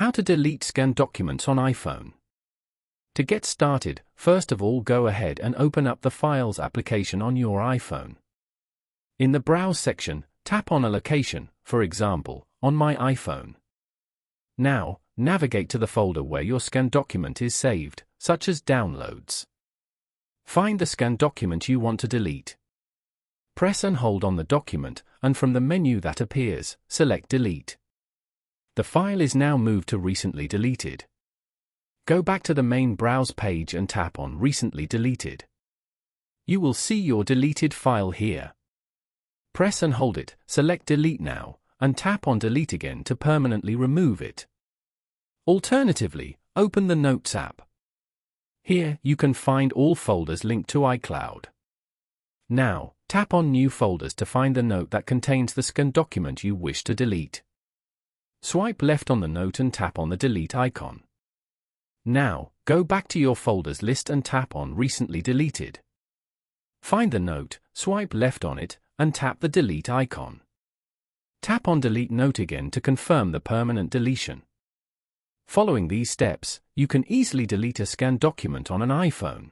How to delete scanned documents on iPhone. To get started, first of all go ahead and open up the Files application on your iPhone. In the Browse section, tap on a location, for example, on my iPhone. Now, navigate to the folder where your scanned document is saved, such as Downloads. Find the scanned document you want to delete. Press and hold on the document, and from the menu that appears, select Delete. The file is now moved to Recently Deleted. Go back to the main Browse page and tap on Recently Deleted. You will see your deleted file here. Press and hold it, select Delete Now, and tap on Delete again to permanently remove it. Alternatively, open the Notes app. Here, you can find all folders linked to iCloud. Now, tap on New Folders to find the note that contains the scanned document you wish to delete. Swipe left on the note and tap on the Delete icon. Now, go back to your folders list and tap on Recently Deleted. Find the note, swipe left on it, and tap the Delete icon. Tap on Delete Note again to confirm the permanent deletion. Following these steps, you can easily delete a scanned document on an iPhone.